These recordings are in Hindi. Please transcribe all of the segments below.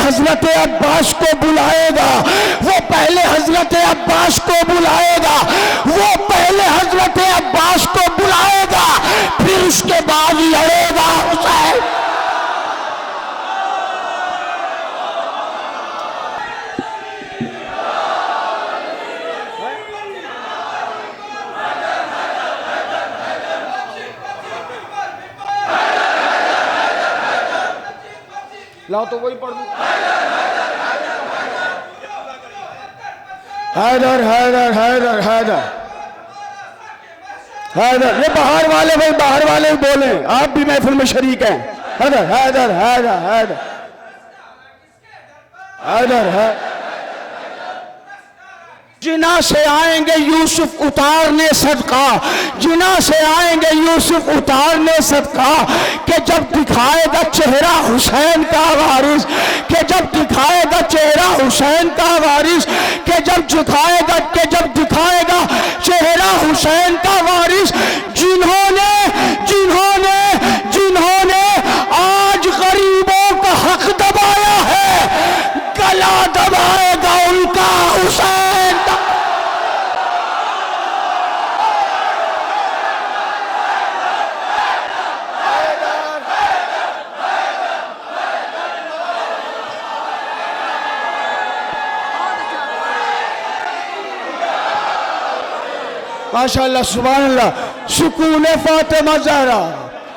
हजरत अब्बास को बुलाएगा, वो पहले हजरत अब्बास को बुलाएगा, वो पहले हजरत अब्बास को बुलाएगा, फिर उसके बाद लड़ेगा हुसैन। लाओ तो वही पढ़ दो। हैदर हैदर हैदर हैदर हैदर। ये बाहर वाले भाई, बाहर वाले बोले, आप भी महफिल में शरीक हैं। हैदर हैदर हैदर हैदर हैदर है। जिना से आएंगे यूसुफ उतारने सदका, जिना से आएंगे यूसुफ उतारने सदका, कि जब दिखाएगा चेहरा हुसैन का वारिस, कि जब दिखाएगा चेहरा हुसैन का वारिस, कि जब दिखाएगा, कि जब दिखाएगा चेहरा हुसैन का वारिस। जिन्होंने जिन्होंने जिन्होंने आज गरीबों का हक दबाया है, गला दबाएगा उनका हुसैन। माशाअल्लाह सुभान अल्लाह। सुकून फातिमा ज़हरा,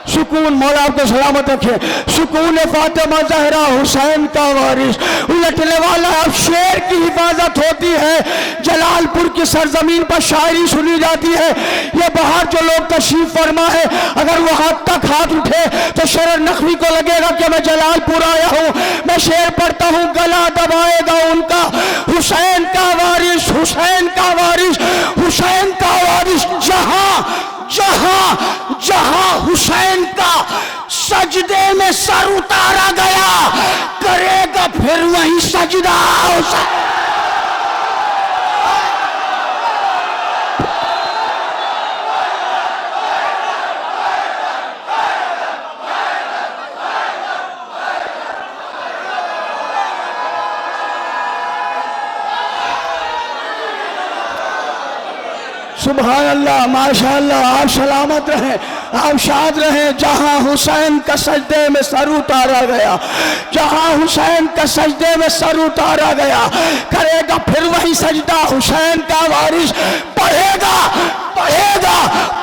सुकून, मौला आपको सलामत रखे। सुकून फातिमा ज़हरा हुसैन का वारिस। उलटने वाला अब शेर की हिफाजत होती है। जलालपुर की सरजमीन पर शायरी सुनी जाती है। ये बाहर जो लोग तशरीफ फरमा है, अगर वो हाथ तक हाथ उठे तो शेर नकवी को लगेगा कि मैं जलालपुर आया हूँ। मैं शेर पढ़ता हूँ, गला दबाएगा उनका हुसैन का वारिस, हुसैन का वारिस, हुसैन का वारिस। जहां जहां जहां हुसैन का सजदे में सर उतारा गया, करेगा फिर वही सजदा हुसैन। सुभान अल्लाह, माशाअल्लाह। आप सलामत रहें, आप शाद रहें। जहां हुसैन का सजदे में सर उतारा गया, जहां हुसैन का सजदे में सर उतारा गया, करेगा फिर वही सजदा हुसैन का वारिस। पढ़ेगा पढ़ेगा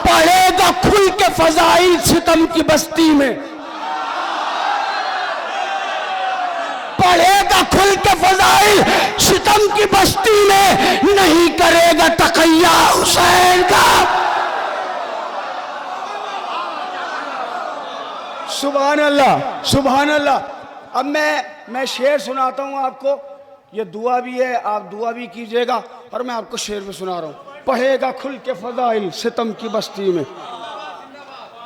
पढ़ेगा खुल के फजाइल सितम की बस्ती में, पढ़ेगा खुल के फजाइल सितम की बस्ती में, नहीं करेगा तकैया हुसैन का। सुभान अल्लाह, सुभान अल्लाह। अब मैं शेर सुनाता हूँ आपको। ये दुआ भी है, आप दुआ भी कीजिएगा, और मैं आपको शेर भी सुना रहा हूँ। पढ़ेगा खुल के फजाइल सितम की बस्ती में।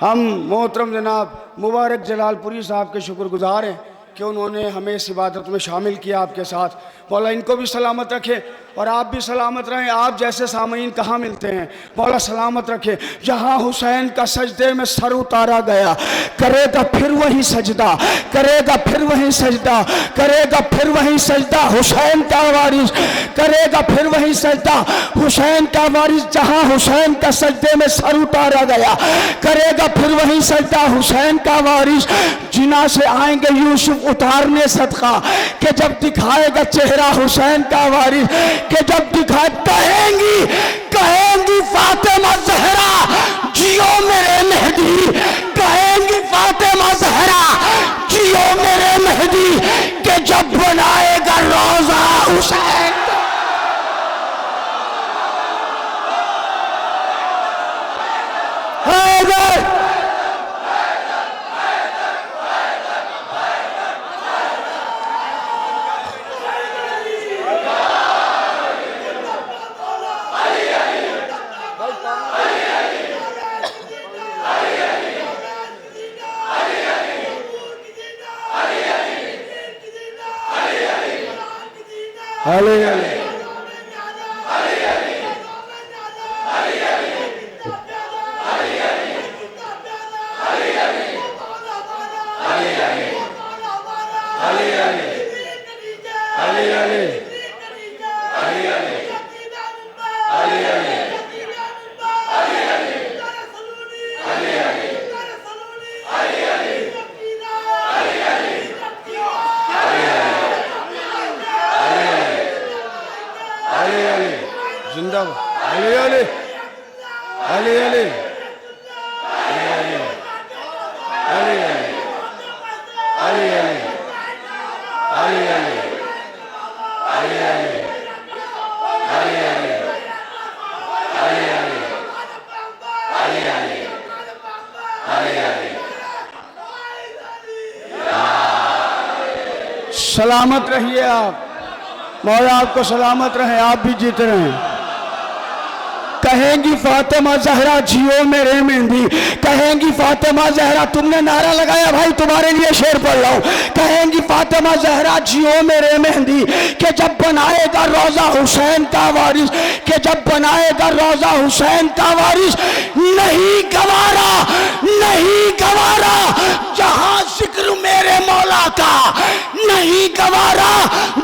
हम मोहतरम जनाब मुबारक जलालपुरी साहब के शुक्रगुजार हैं कि उन्होंने हमें इस इबादत में शामिल किया आपके साथ। मौला इनको भी सलामत रखे और आप भी सलामत रहें। आप जैसे सामीन कहाँ मिलते हैं, मौला सलामत रखे। जहाँ हुसैन का सजदे में सर उतारा गया, करेगा फिर वही सजदा, करेगा फिर वही सजदा, करेगा फिर वही सजदा हुसैन का वारिस, करेगा फिर वही सजदा हुसैन का वारिस। जहाँ हुसैन का सजदे में सर उतारा गया, करेगा फिर वही सजदा हुसैन का वारिस। जिना से आएंगे यूसुफ उतारने सदका, कि जब दिखाएगा चेहरा हुसैन का वारिस, कि जब दिखाए कहेंगी कहेंगी फातिमा ज़हरा जियो मेरे मेहदी, कहेंगी फातिमा ज़हरा जियो मेरे मेहदी, कि जब बनाएगा रोजा हुसैन। अली अली अली अली जिंदाबाद अली अली अली अली अली अली अली सलामत रहिए आप, मौला आपको सलामत रहे, आप भी जीते रहें। कहेंगी फातिमा जहरा जियो मेरे मेहंदी, कहेंगी फातिमा जहरा, तुमने नारा लगाया भाई, तुम्हारे लिए शेर पढ़ रहा हूं। कहेंगी फातिमा जहरा जियो मेरे मेहंदी, कि जब बनाएगा रोजा हुसैन का वारिस, कि जब बनाएगा रोजा हुसैन का वारिस, नहीं गवारा नहीं गवारा जहां जिक्र मेरे मौला का, नहीं गवारा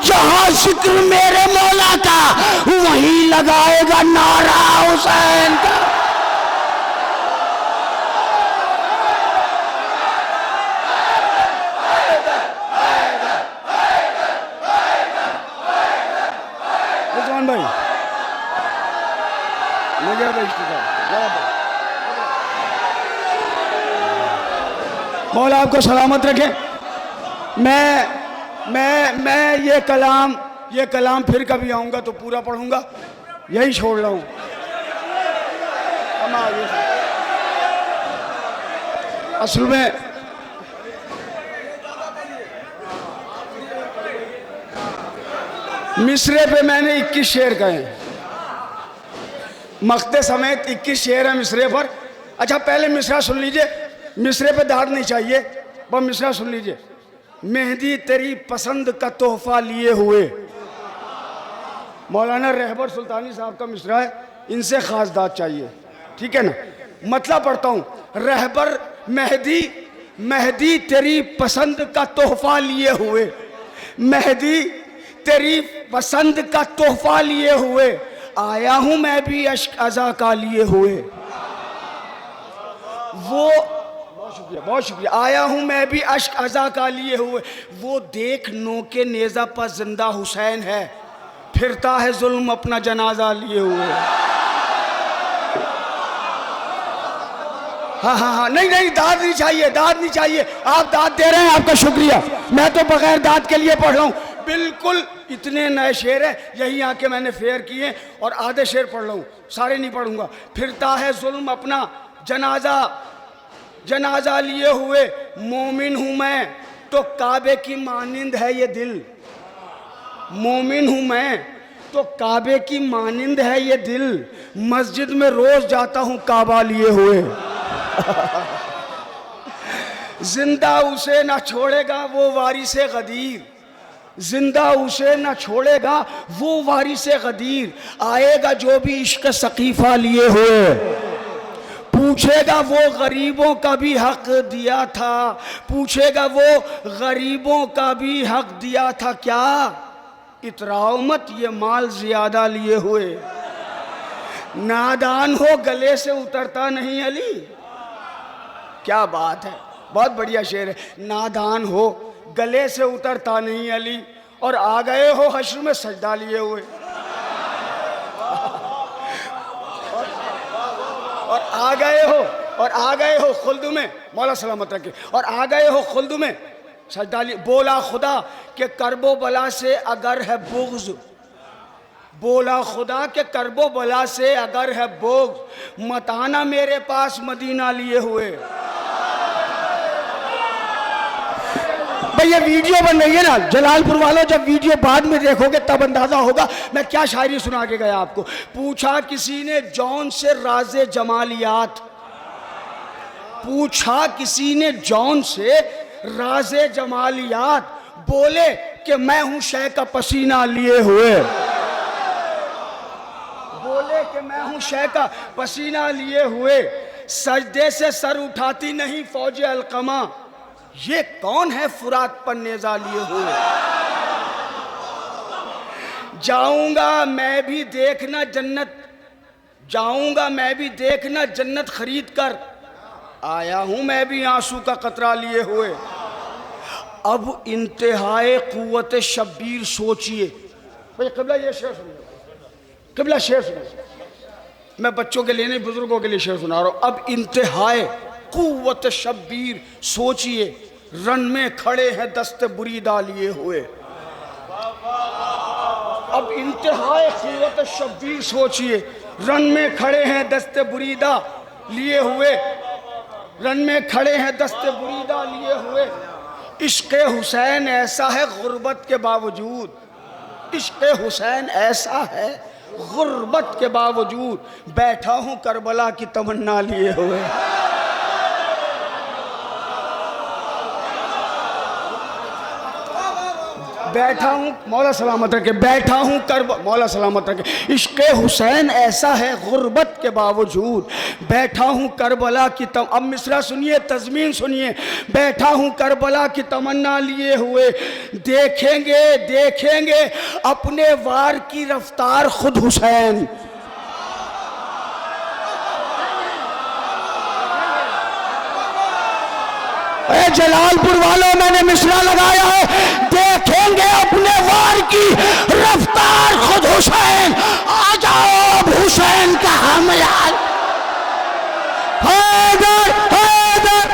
जहां जिक्र मेरे मौला का, वहीं लगाएगा नारा हुसैन का। रिजवान भाई मुझे मौला आपको सलामत रखे। मैं ये कलाम फिर कभी आऊंगा तो पूरा पढ़ूंगा, यही छोड़ रहा हूं। असल में मिसरे पे मैंने 21 शेर कहे, मक्ते समेत 21 शेर है मिसरे पर। अच्छा पहले मिसरा सुन लीजिए, मिसरे पे दाद नहीं चाहिए, पर मिसरा सुन लीजिए। मेहंदी तेरी पसंद का तोहफा लिए हुए, मौलाना रहबर सुल्तानी साहब का मिसरा है, इनसे खास दाद चाहिए, ठीक है ना। मतलब पढ़ता हूं, रहबर मेहदी तेरी पसंद का तोहफा लिए हुए, मेहदी तेरी पसंद का तोहफा लिए हुए, आया हूं मैं भी अश्क अज़ा का लिए हुए। वो बहुत शुक्रिया, आया हूं मैं भी अश्क अज़ा का लिए हुए। वो देख नो के नेज़ा पर जिंदा हुसैन है, फिरता है जुल्म अपना जनाजा लिए हुए। हाँ, नहीं दाद नहीं चाहिए, दाद नहीं चाहिए। आप दाद दे रहे हैं, आपका शुक्रिया। मैं तो बगैर दाद के लिए पढ़ रहा हूँ, बिल्कुल इतने नए शेर हैं, यही आके मैंने फेयर किए और आधे शेर पढ़ रहा हूँ, सारे नहीं पढ़ूंगा। फिरता है जुल्म अपना जनाजा लिए हुए, मोमिन हूँ मैं तो काबे की मानिंद है ये दिल, मोमिन हूँ मैं तो काबे की मानिंद है ये दिल, मस्जिद में रोज जाता हूँ काबा लिए हुए। जिंदा उसे ना छोड़ेगा वो वारिसे गदीर, जिंदा उसे ना छोड़ेगा वो वारिसे गदीर, आएगा जो भी इश्क सकीफा लिए हुए, पूछेगा वो गरीबों का भी हक दिया था, पूछेगा वो गरीबों का भी हक दिया था क्या, इतराओ मत ये माल ज्यादा लिए हुए, नादान हो गले से उतरता नहीं अली। क्या बात है, बहुत बढ़िया शेर है। नादान हो गले से उतरता नहीं अली, और आ गए हो हश्र में सजदा लिए हुए, और आ गए हो खुल्द में, मौला सलामत रखे, और आ गए हो खुल्द में सजदा लिए। बोला खुदा के करबो बला से अगर है बुग़्ज़, बोला खुदा के करबो बला से अगर है बुग़्ज़, मत आना मेरे पास मदीना लिए हुए। भाई ये वीडियो बन रही है ना, जलालपुर वालों, जब वीडियो बाद में देखोगे तब अंदाजा होगा मैं क्या शायरी सुना के गया आपको। पूछा किसी ने जौन से राज़े जमालियात, पूछा किसी ने जौन से राज़े जमालियात, बोले कि मैं हूं शय का पसीना लिए हुए, बोले कि मैं हूं शय का पसीना लिए हुए, सजदे से सर उठाती नहीं फौजे अलकमा, ये कौन है फुरात पर नेजा लिए हुए। जाऊंगा मैं भी देखना जन्नत, जाऊंगा मैं भी देखना जन्नत खरीद कर, आया हूं मैं भी आंसू का कतरा लिए हुए। अब इंतहाए कुव्वत शब्बीर सोचिए। भाई क़िबला ये शेर सुनिए, क़िबला शेर सुनिए, मैं बच्चों के लिए नहीं बुजुर्गों के लिए शेर सुना रहा हूं। अब इंतहाए कुव्वत शब्बीर सोचिए, रन में खड़े हैं दस्ते बुरीदा लिए हुए। अब इंतहाए कुव्वत शब्बीर सोचिए, रन में खड़े हैं दस्ते बुरीदा लिए हुए, रन में खड़े हैं दस्ते बुरीदा लिए हुए। इश्क़ हुसैन ऐसा है गुर्बत के बावजूद, इश्क़ हुसैन ऐसा है गुर्बत के बावजूद, बैठा हूँ करबला की तमन्ना लिए हुए। बैठा हूँ, मौला सलामत रखे, बैठा हूँ मौला सलामत रखे। इश्क़ हुसैन ऐसा है गुर्बत के बावजूद, बैठा हूँ करबला की अब मिसरा सुनिए, तज़मीन सुनिए। बैठा हूँ करबला की तमन्ना लिए हुए, देखेंगे देखेंगे अपने वार की रफ्तार खुद हुसैन। जलालपुर वालों, मैंने मिसरा लगाया है, देखेंगे अपने वार की रफ्तार खुद हुसैन। आ जाओ अब हुसैन का हमला। हैदर हैदर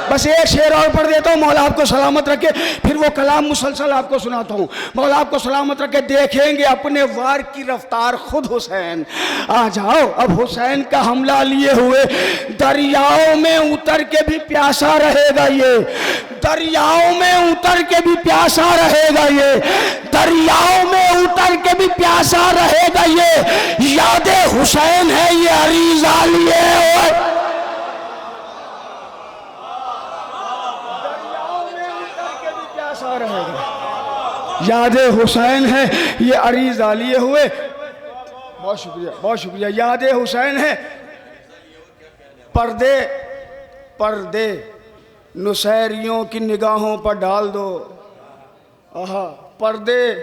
बस एक शेर और पढ़ देता हूँ, मौला आपको सलामत रखे, फिर वो कलाम मुसलसल आपको सुनाता हूँ। मौला आपको सलामत रखे, देखेंगे अपने वार की रफ्तार खुद हुसैन। आ जाओ अब हुसैन का हमला लिए हुए, दरियाओं में उतर के भी प्यासा रहेगा ये, दरियाओं में उतर के भी प्यासा रहेगा ये, दरियाओं में उतर के भी प्यासा रहेगा ये, यादे हुसैन है ये अरीज़ा लिए हुए। याद हुसैन है ये अरीज़ा लिए हुए। बहुत शुक्रिया, बहुत शुक्रिया। याद हुसैन है, पर्दे पर्दे नुसैरियों की निगाहों पर डाल दो। आहा, पर्दे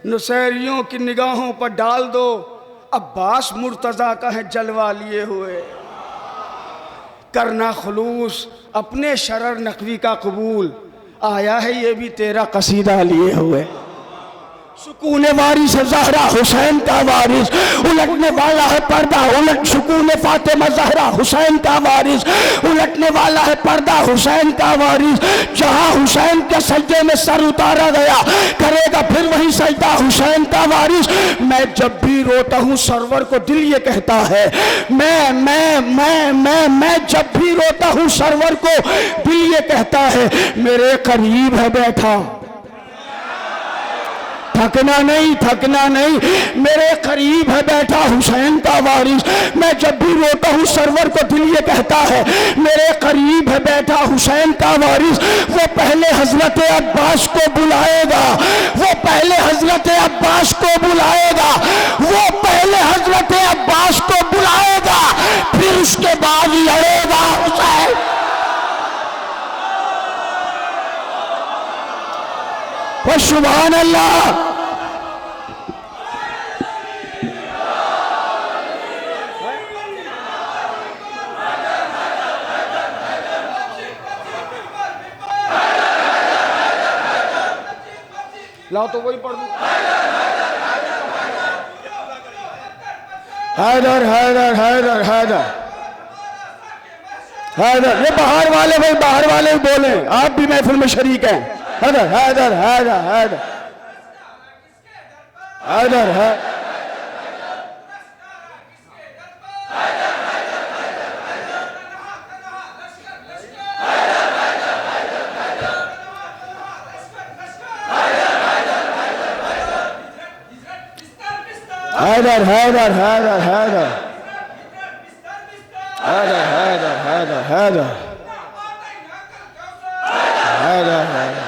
नुसैरियों की निगाहों पर डाल दो, अब्बास मुर्तज़ा का है जलवा लिए हुए। करना खुलूस अपने शरर नकवी का कबूल, आया है ये भी तेरा कसीदा लिए हुए। सुकून वारिस ज़हरा हुसैन का वारिस, उलटने वाला है पर्दा उलट सुकून फातिमा ज़हरा हुसैन का वारिस, उलटने वाला है पर्दा हुसैन का वारिस। जहाँ हुसैन के सजदे में सर उतारा गया, करेगा फिर वही सजदा हुसैन का वारिस। मैं जब भी रोता हूँ सरवर को दिल ये कहता है, मैं जब भी रोता हूँ सरवर को दिल ये कहता है, मेरे करीब है बैठा, थकना नहीं थकना नहीं, मेरे करीब है बैठा हुसैन का वारिस। मैं जब भी रोता हूँ सरवर को दिल ये कहता है, मेरे करीब है बैठा हुसैन का वारिस। वो पहले हजरत अब्बास को बुलाएगा, वो पहले हजरत अब्बास को बुलाएगा, वो पहले हजरत अब्बास को बुलाएगा, फिर उसके बाद लड़ेगा हुसैन। वो सुभान अल्लाह। लाओ तो वही पढ़ दूं। हैदर हैदर हैदर हैदर हैदर, ये बाहर वाले भाई, बाहर वाले बोले, आप भी महफिल में शरीक हैं। हैदर हैदर हैदर हैदर हैदर है हैदर हैदर हैदर हैदर हैदर हैदर हैदर हैदर हैदर हैदर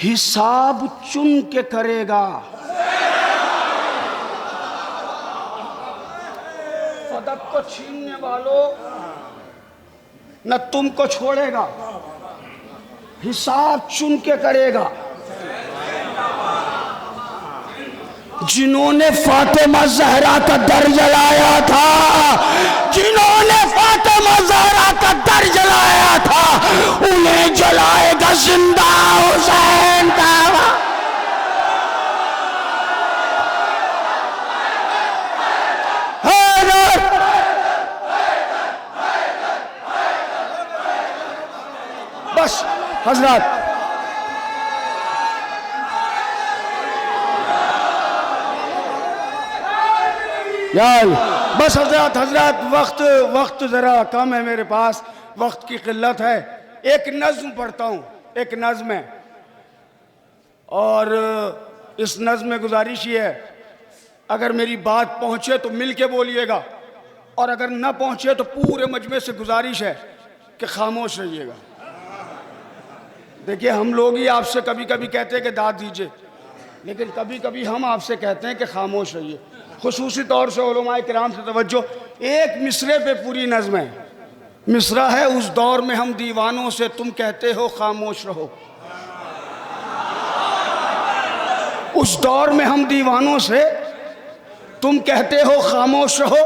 हिसाब चुन के करेगा। पदक को छीनने वालों न तुमको छोड़ेगा, हिसाब चुन के करेगा। जिन्होंने फातिमा ज़हरा का दर जलाया था, जिन्होंने फातिमा ज़हरा का दर जलाया था, उन्हें जलाएगा जिंदा हुसैन का। बस हजरत, यार बस हजरत, हजरत वक्त ज़रा कम है मेरे पास, वक्त की किल्लत है। एक नज़्म पढ़ता हूँ, एक नज़्म है, और इस नज़्म में गुजारिश ये है, अगर मेरी बात पहुँचे तो मिल के बोलिएगा, और अगर न पहुँचे तो पूरे मजमे से गुजारिश है कि खामोश रहिएगा। देखिए, हम लोग ही आपसे कभी कभी कहते हैं कि दाद दीजिए, लेकिन कभी कभी हम आपसे कहते हैं कि खामोश रहिए। खुसूसी तौर से उलमाए किराम से तवज्जो। एक मिसरे पे पूरी नज़्म है। मिसरा है, उस दौर में हम दीवानों से तुम कहते हो खामोश रहो। उस दौर में हम दीवानों से तुम कहते हो खामोश रहो,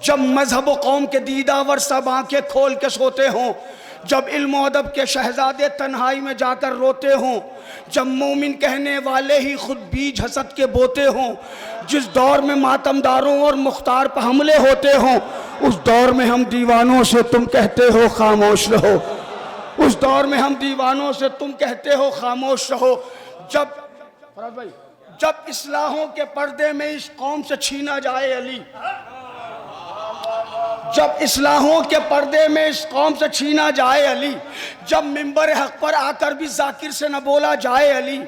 जब मजहब व कौम के दीदावर सब आंखें खोल के सोते हों, जब इल्म अदब के शहजादे तन्हाई में जाकर रोते हों, जब मोमिन कहने वाले ही खुद बीज हसद के बोते हों, जिस दौर में मातमदारों और मुख्तार पर हमले होते हों, उस दौर में हम दीवानों से तुम कहते हो खामोश रहो। उस दौर में हम दीवानों से तुम कहते हो खामोश रहो। जब फराज भाई, जब इस्लाहों के पर्दे में इस कौम से छीना जाए अली, जब इस्लाहों के पर्दे में इस कौम से छीना जाए अली, जब मिंबर हक पर आकर भी जाकिर से न बोला जाए अली,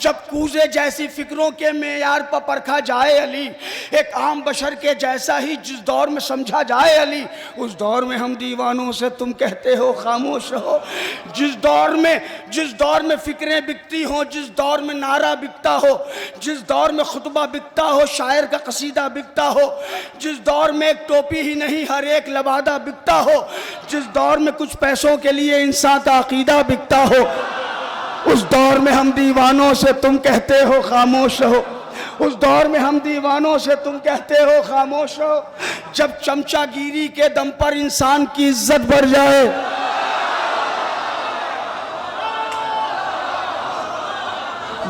जब कूजे जैसी फिक्रों के मेयार पर परखा जाए अली, एक आम बशर के जैसा ही जिस दौर में समझा जाए अली, उस दौर में हम दीवानों से तुम कहते हो खामोश रहो। जिस दौर में फिक्रें बिकती हों, जिस दौर में नारा बिकता हो, जिस दौर में खुतबा बिकता हो, शायर का कसीदा बिकता हो, जिस दौर में एक टोपी ही नहीं हर एक लबादा बिकता हो, जिस दौर में कुछ पैसों के लिए इंसान का अकीदा बिकता हो, उस दौर में हम दीवानों से तुम कहते हो खामोश रहो। उस दौर में हम दीवानों से तुम कहते हो खामोश रहो। जब चमचागिरी के दम पर इंसान की इज्जत बढ़ जाए,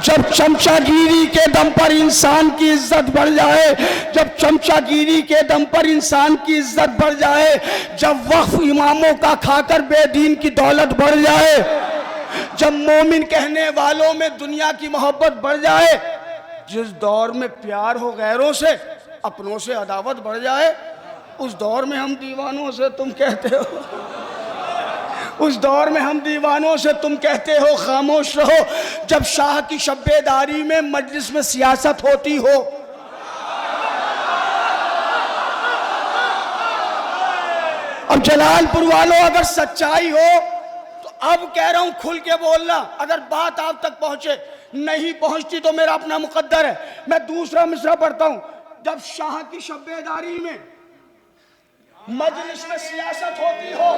जब चमचागिरी के दम पर इंसान की इज्जत बढ़ जाए, जब चमचागिरी के दम पर इंसान की इज्जत बढ़ जाए, जब वक्फ इमामों का खाकर बेदीन की दौलत बढ़ जाए, जब मोमिन कहने वालों में दुनिया की मोहब्बत बढ़ जाए, जिस दौर में प्यार हो गैरों से, अपनों से अदावत बढ़ जाए, उस दौर में हम दीवानों से तुम कहते हो, उस दौर में हम दीवानों से तुम कहते हो खामोश रहो। जब शाह की शब्बेदारी में मजलिस में सियासत होती हो, अब जलालपुर वालों अगर सच्चाई हो तो अब कह रहा हूं खुल के बोलना, अगर बात आप तक पहुंचे, नहीं पहुंचती तो मेरा अपना मुकद्दर है। मैं दूसरा मिसरा पढ़ता हूं। जब शाह की शब्बेदारी में मजलिस में सियासत होती हो,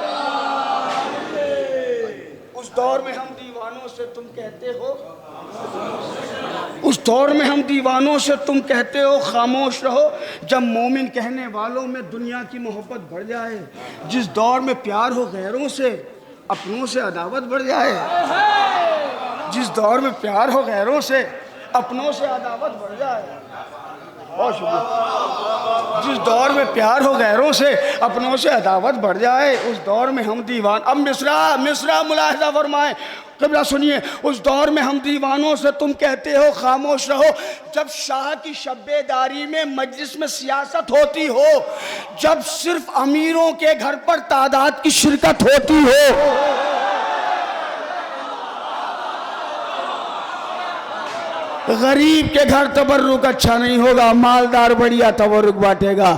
उस दौर में हम दीवानों से तुम कहते हो, उस दौर में हम दीवानों से तुम कहते हो खामोश रहो। जब मोमिन कहने वालों में दुनिया की मोहब्बत बढ़ जाए, जिस दौर में प्यार हो गैरों से, अपनों से अदावत बढ़ जाए, जिस दौर में प्यार हो गैरों से, अपनों से अदावत बढ़ जाए, बहुत शुक्रिया, जिस दौर में प्यार हो गैरों से, अपनों से अदावत बढ़ जाए, उस दौर में हम दीवान। अब मिसरा मुलाहिजा फरमाए, कबला सुनिए। उस दौर में हम दीवानों से तुम कहते हो खामोश रहो। जब शाह की शब्बेदारी में मजलिस में सियासत होती हो, जब सिर्फ अमीरों के घर पर तादाद की शिरकत होती हो, गरीब के घर तबर्रुक अच्छा नहीं होगा, मालदार बढ़िया तबर्रुक बांटेगा।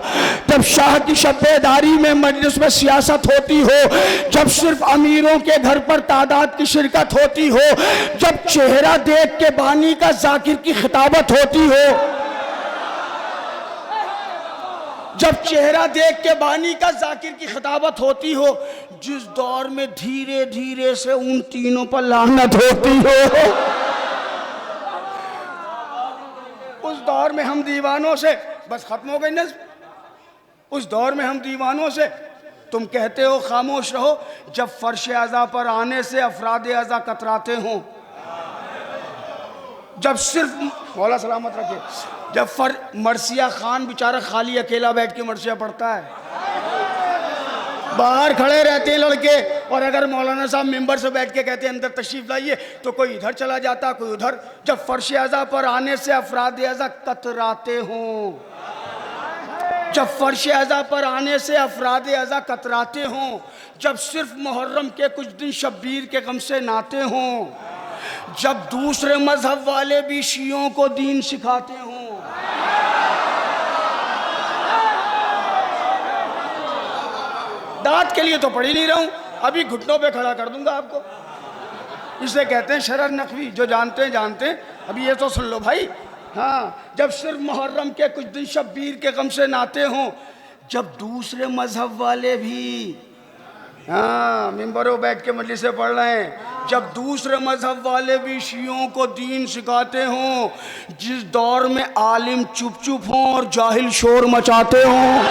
जब शाह की शब्बेदारी में मजलिस में सियासत होती हो, जब सिर्फ अमीरों के घर पर तादाद की शिरकत होती हो, जब चेहरा देख के बानी का जाकिर की खिताबत होती हो, जब चेहरा देख के बानी का जाकिर की खिताबत होती हो, जिस दौर में धीरे धीरे से उन तीनों पर लानत होती हो, उस दौर में हम दीवानों से, बस खत्म हो गई नज़्म, उस दौर में हम दीवानों से तुम कहते हो खामोश रहो, जब फर्श अज़ा पर आने से अफराद अज़ा कतराते हों, जब सिर्फ मौला सलामत रखे, जब मरसिया खान बेचारा खाली अकेला बैठ के मरसिया पढ़ता है, बाहर खड़े रहते हैं लड़के, और अगर मौलाना साहब मिंबर से बैठ के कहते हैं अंदर तशरीफ लाइए, तो कोई इधर चला जाता, कोई उधर। जब फर्श अज़ा पर आने से अफराद अज़ा कतराते हों, जब फर्श अज़ा पर आने से अफराद अज़ा कतराते हों, जब सिर्फ मुहर्रम के कुछ दिन शब्बीर के गम से नाते हों, जब दूसरे मजहब वाले भी शियों को दीन सिखाते हों, दांत के लिए तो पढ़ ही नहीं रहा हूं, अभी घुटनों पे खड़ा कर दूंगा आपको। इसे कहते हैं शरर नकवी, जो जानते हैं जानते हैं, अभी ये तो सुन लो भाई। हाँ, जब सिर्फ मुहर्रम के कुछ दिन शब्बीर के गम से नाते हों, जब दूसरे मजहब वाले भी हाँ मिंबरों बैठ के मजलिस से पढ़ रहे हैं, जब दूसरे मजहब वाले भी शियों को दीन सिखाते हों, जिस दौर में आलिम चुप चुप हों और जाहिल शोर मचाते हों,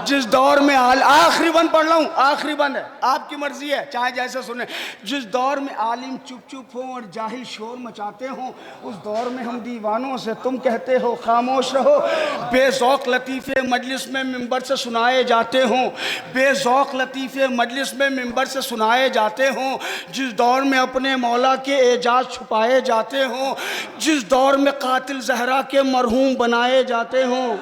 जिस दौर में आखिरी बंद पढ़ रहा हूं, आखिरी बंद है, आपकी मर्जी है, चाहे जैसे सुने। जिस दौर में आलिम चुप चुप हों और जाहिल शोर मचाते हों, उस दौर में हम दीवानों से तुम कहते हो खामोश रहो। बेज़ौक़ लतीफ़े मजलिस में मिंबर से सुनाए जाते हों, बेज़ौक़ लतीफ़े मजलिस में मिंबर से सुनाए जाते हों, जिस दौर में अपने मौला के एजाज छुपाए जाते हों, जिस दौर में कातिल ज़हरा के मरहूम बनाए जाते हों।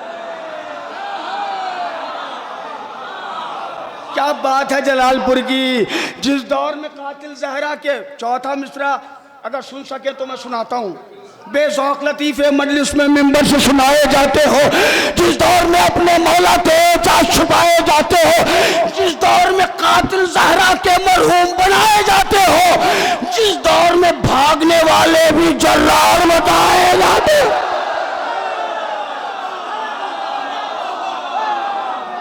क्या बात है जलालपुर की, जिस दौर में कातिल ज़हरा के, चौथा मिसरा अगर सुन सके तो मैं सुनाता हूँ। बेज़ौक़ लतीफ़े मजलिस में मिंबर से सुनाए जाते हो, जिस दौर में अपने मौला के एजाज छुपाए जाते हो, जिस दौर में कातिल ज़हरा के मरहूम बनाए जाते हो, जिस दौर में भागने वाले भी जर्रार बताए जाते हो,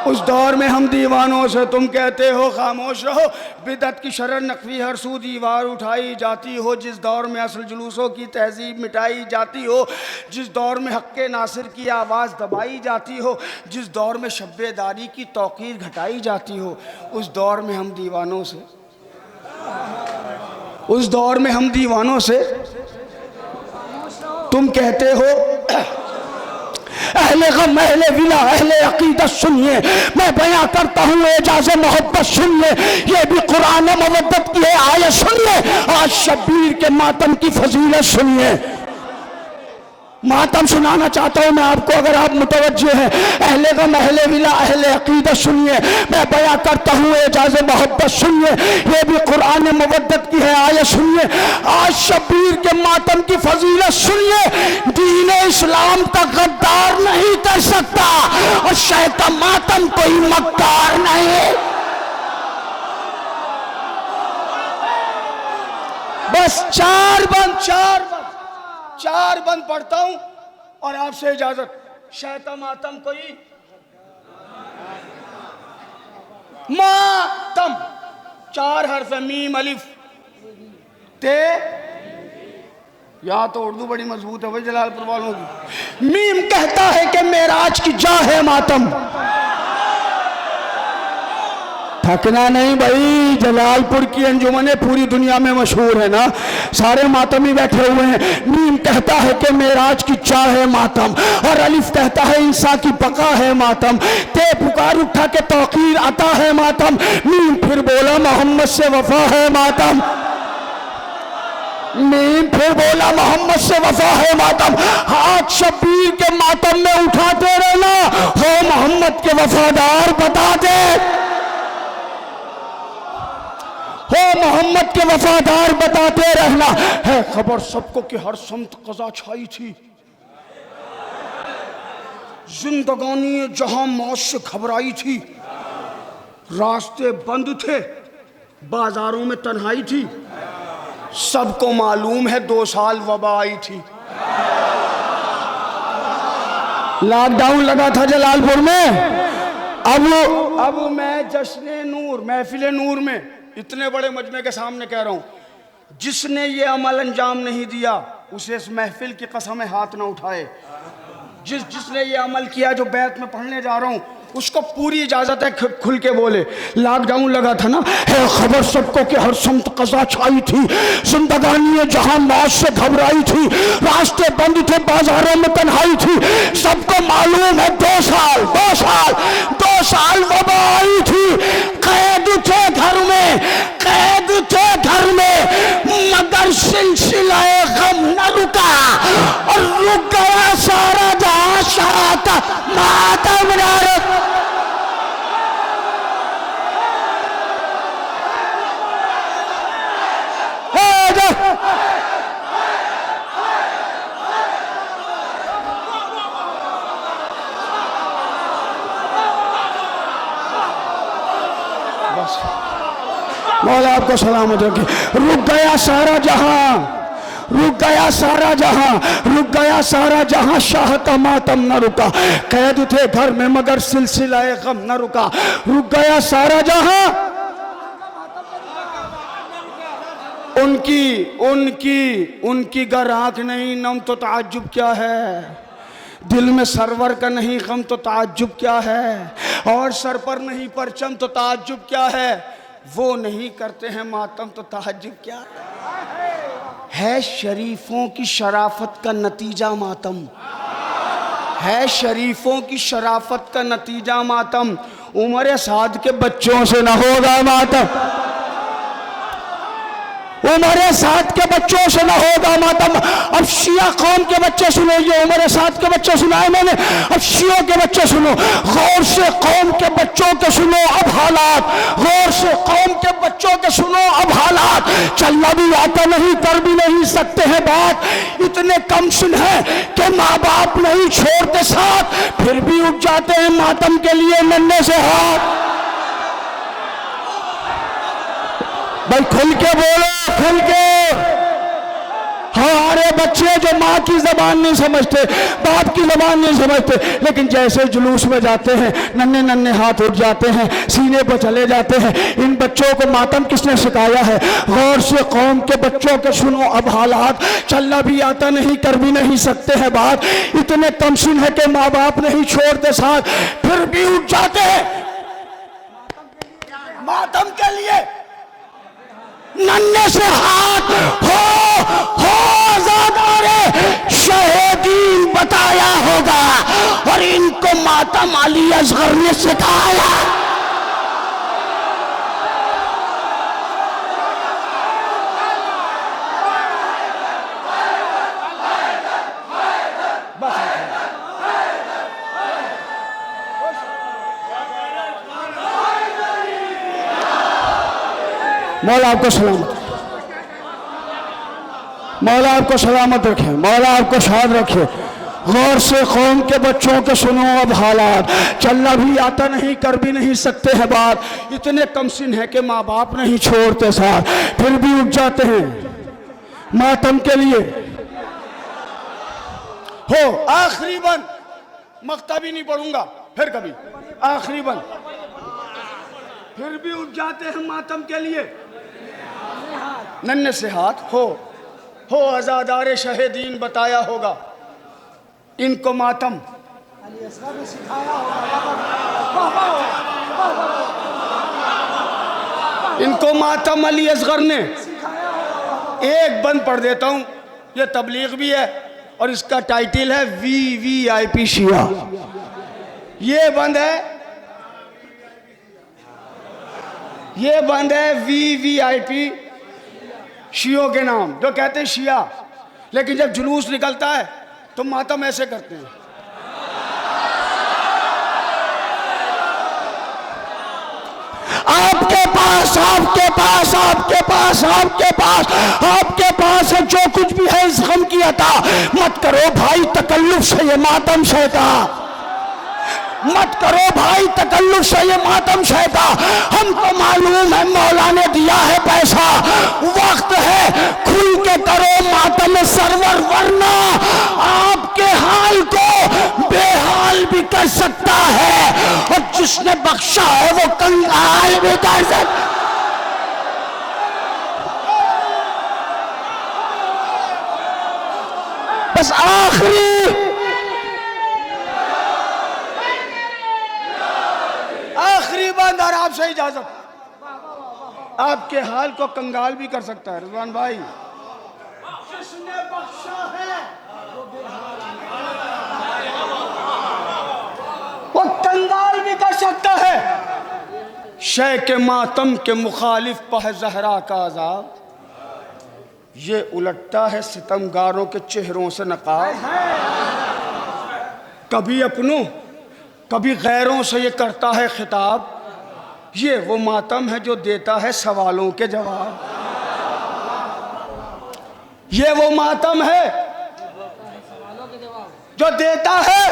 उस दौर में हम दीवानों से तुम कहते हो खामोश रहो। बिदअत की शरर नकवी हर सू दीवार उठाई जाती हो, जिस दौर में असल जुलूसों की तहजीब मिटाई जाती हो, जिस दौर में हक़्क़े नासिर की आवाज़ दबाई जाती हो, जिस दौर में शब्बेदारी की तौक़ीर घटाई जाती हो, उस दौर में हम दीवानों से, उस दौर में हम दीवानों से तुम कहते हो अहले गम अहले विला अहले अकीदत सुनिए, मैं बयां करता हूँ एजाज़े मोहब्बत सुनिए, ये भी कुरान मवद्दत की है आयत सुनिए, आज शब्बीर के मातम की फजीलत सुनिए। मातम सुनाना चाहता हूँ मैं आपको, अगर आप मुतवज्जे हैं। अहले गम अहले विला अहले अकीदत सुनिए, मैं बयां करता हूँ एजाज़े मोहब्बत सुनिए, ये भी कुरान मवद्दत की है आयत सुनिए, आज शब्बीर के मातम की फजीलत सुनिए। दीन इस्लाम का गद्दार नहीं कर सकता और शैतान मातम कोई मक्कार नहीं। बस चार बंद पढ़ता हूं और आपसे इजाजत। शैतान मातम कोई मातम, 4 हर्फ है, मीम अलिफ ते। यहाँ तो उर्दू बड़ी मजबूत है भाई जलालपुर वालों की। मीम कहता है कि मेराज की जा है मातम, थकना नहीं भाई, जलालपुर की अंजुमने पूरी दुनिया में मशहूर है ना, सारे मातमी बैठे हुए हैं। मीम कहता है कि मेराज की चाह है मातम, और अलिफ कहता है इंसान की बका है मातम, ते पुकार उठा के तौकीर अता है मातम, मीम फिर बोला मोहम्मद से वफा है मातम, मीम फिर बोला मोहम्मद से वफा है मातम। हाथ शब्बीर के मातम में उठाते रहना, हो मोहम्मद के वफादार बता दे, हो मोहम्मद के वफादार बताते रहना। है खबर सबको कि हर समत कज़ा छाई थी, जिंदगानी जहां मौत से घबराई थी, रास्ते बंद थे, बाजारों में तन्हाई थी, सबको मालूम है 2 साल वबा आई थी। लॉकडाउन लगा था जलालपुर में। अब मैं जश्न नूर, महफिल नूर में इतने बड़े मजमे के सामने कह रहा हूं, जिसने ये अमल अंजाम नहीं दिया उसे इस महफिल की कसम हाथ ना उठाए। जिसने ये अमल किया जो बैत में पढ़ने जा रहा हूं, उसको पूरी इजाजत है खुल के बोले। लॉकडाउन लगा था ना, है खबर सबको कि हर समत कज़ा छाई थी, जिंदगानी जहां मौत से घबराई थी, रास्ते बंद थे, बाजारों में तन्हाई थी, सबको मालूम है 2 साल वबा आई थी। कैद थे घर में, मगर सिलसिलाए गम न रुका, और रुक गया सारा जहां शात मातम न रुका। मौला आपको सलामत रखे। रुक गया सारा जहां, शाह का मातम न रुका। कैद थे घर में मगर सिलसिलाए गम न रुका, रुक गया सारा जहां। उनकी गर आंख नहीं नम तो ताज्जुब क्या है, दिल में सरवर का नहीं गम तो ताज्जुब क्या है, और सर पर नहीं परचम तो ताज्जुब क्या है, वो नहीं करते हैं मातम तो ताज्जुब क्या है। शरीफों की शराफत का नतीजा मातम है, शरीफों की शराफत का नतीजा मातम। उमर साद के बच्चों से न होगा मातम, उमर साद के बच्चों से न होगा मातम। अब शिया कौम के बच्चे सुनो, ये उमर साद के बच्चे सुनाए मैंने, अब शियों के बच्चे सुनो, गौर से कौम के बच्चों के सुनो अब हालात, गौर से कौम के बच्चों के सुनो अब हालात। चलना भी आता नहीं, कर भी नहीं सकते हैं बात, इतने कम सुन है कि माँ बाप नहीं छोड़ते साथ, फिर भी उठ जाते हैं मातम के लिए नन्हे से हाथ। भाई खुल के बोलो, खुल के। हमारे बच्चे जो माँ की जबान नहीं समझते, बाप की जबान नहीं समझते, लेकिन जैसे जुलूस में जाते हैं नन्हे नन्हे हाथ उठ जाते हैं, सीने पर चले जाते हैं। इन बच्चों को मातम किसने सिखाया है? गौर से कौम के बच्चों के सुनो अब हालात, चलना भी आता नहीं, कर भी नहीं सकते हैं बात, इतने कमसिन है कि माँ बाप नहीं छोड़ते साथ, फिर भी उठ जाते हैं मातम के लिए नन्हे से हाथ। हो आज़ादारे शहीदीन बताया होगा, और इनको मातम अली असगर ने सिखाया। मौला आपको सलामत, मौला आपको सलामत रखे, मौला आपको शाद रखे। गौर से कौम के बच्चों के सुनो अब हालात, चलना भी आता नहीं, कर भी नहीं सकते हैं बात, इतने कमसिन है कि माँ बाप नहीं छोड़ते साथ, फिर भी उठ जाते हैं मातम के लिए। हो आखिरी बंद, मक्ता भी नहीं पढ़ूंगा फिर कभी, आखिरी बंद, फिर भी उठ जाते हैं मातम के लिए नन्हे से हाथ। हो आज़ादारे शहीदीन बताया होगा, इनको मातम अली असगर ने सिखाया होगा, इनको मातम अली असगर ने। एक बंद पढ़ देता हूं, यह तबलीग भी है और इसका टाइटल है VVIP शिया। ये बंद है VVIP शियों के नाम, जो कहते हैं शिया, लेकिन जब जुलूस निकलता है तो मातम ऐसे करते हैं। आपके पास पास, आपके पास, आपके पास, आपके पास, आपके पास है जो कुछ भी है इस गम की अता। मत करो भाई तकल्लुफ से ये मातम सहता, मत करो भाई तकल्लुफ से ये मातम सहता। हमको मालूम है मौला ने दिया है पैसा, वक्त है खुल के करो मातम सरवर, वरना आपके हाल को बेहाल भी कर सकता है और जिसने बख्शा है वो कंगाल भी कर सकता। बस आखिरी बात और आपसे इजाजत, आपके हाल को कंगाल भी कर सकता है रिजवान भाई। जिसने बख्शा है वो कंगाल भी कर सकता है। शय के मातम के मुखालिफ पह जहरा का अजाब, ये उलटता है सितमगारों के चेहरों से नकाब। कभी अपनों कभी गैरों से ये करता है खिताब, ये वो मातम है जो देता है सवालों के जवाब। ये वो मातम है जो देता है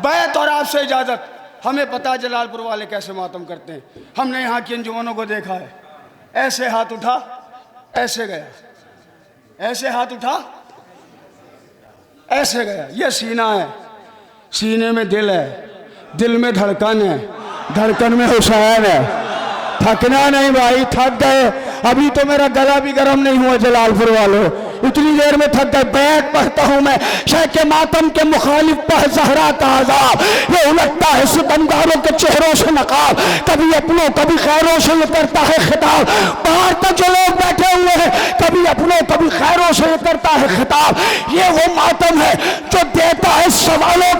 बैत। और आपसे इजाजत, हमें पता है जलालपुर वाले कैसे मातम करते हैं। हमने यहाँ की अंजुमनों को देखा है, ऐसे हाथ उठा ऐसे गया, ऐसे हाथ उठा ऐसे गया। ये सीना है, सीने में दिल है, दिल में धड़कन है, धड़कन में हुसैन है। थकना नहीं भाई, थक गए, अभी तो मेरा गला भी गर्म नहीं हुआ जलालपुर वालों, इतनी देर में थक गए। बैत पढ़ता हूं मैं, शय के मातम के मुखालिफ पह ज़हरा का अज़ाब, ये उलटता है सितमगारों के चेहरों से नकाब। कभी अपनों कभी खैरों से ये करता है खिताब। बाहर तक जो लोग बैठे हुए हैं, कभी अपनों कभी खैरों से ये करता है खिताब। ये वो मातम है जो देता है सवालों